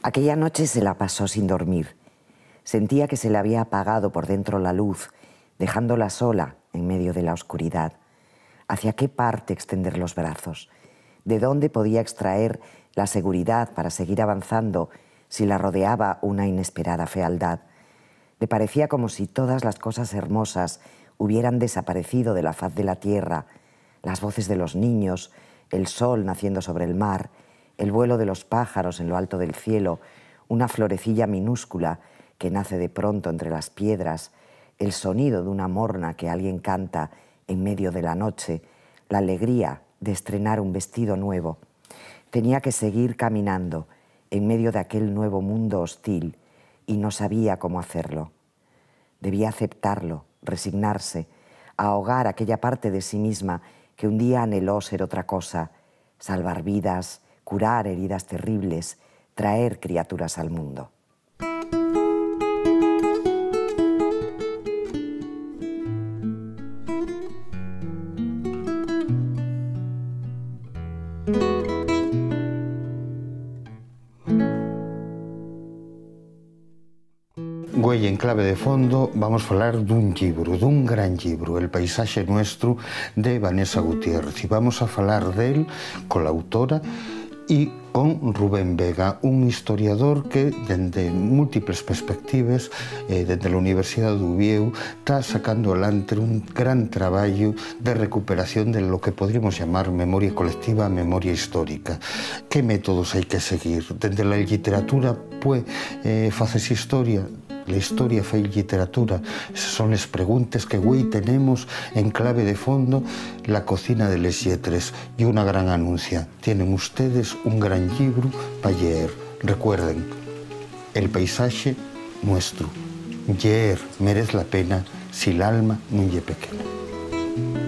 Aquella noche se la pasó sin dormir. Sentía que se le había apagado por dentro la luz, dejándola sola en medio de la oscuridad. ¿Hacia qué parte extender los brazos? ¿De dónde podía extraer la seguridad para seguir avanzando si la rodeaba una inesperada fealdad? Le parecía como si todas las cosas hermosas hubieran desaparecido de la faz de la tierra, las voces de los niños, el sol naciendo sobre el mar, el vuelo de los pájaros en lo alto del cielo, una florecilla minúscula que nace de pronto entre las piedras, el sonido de una morna que alguien canta en medio de la noche, la alegría de estrenar un vestido nuevo. Tenía que seguir caminando en medio de aquel nuevo mundo hostil y no sabía cómo hacerlo. Debía aceptarlo, resignarse, ahogar aquella parte de sí misma que un día anheló ser otra cosa, salvar vidas, curar heridas terribles, traer criaturas al mundo. Güey, en clave de fondo vamos a falar dun gran libro, El paisaxe nuestro, de Vanessa Gutiérrez, e vamos a falar del cola autora e con Rubén Vega, un historiador que, dende múltiples perspectivas, dende a Universidade de Oviedo, está sacando adelante un gran traballo de recuperación de lo que podríamos llamar memoria colectiva, memoria histórica. Que métodos hai que seguir? Dende a literatura, faces historia? La historia fai literatura. Esas son las preguntas que hoy tenemos en clave de fondo, la cocina de les lletres. Y una gran anuncia. Tienen ustedes un gran libro para leer. Recuerden, el paisaje nuestro. Leer merece la pena si el alma no es pequeña.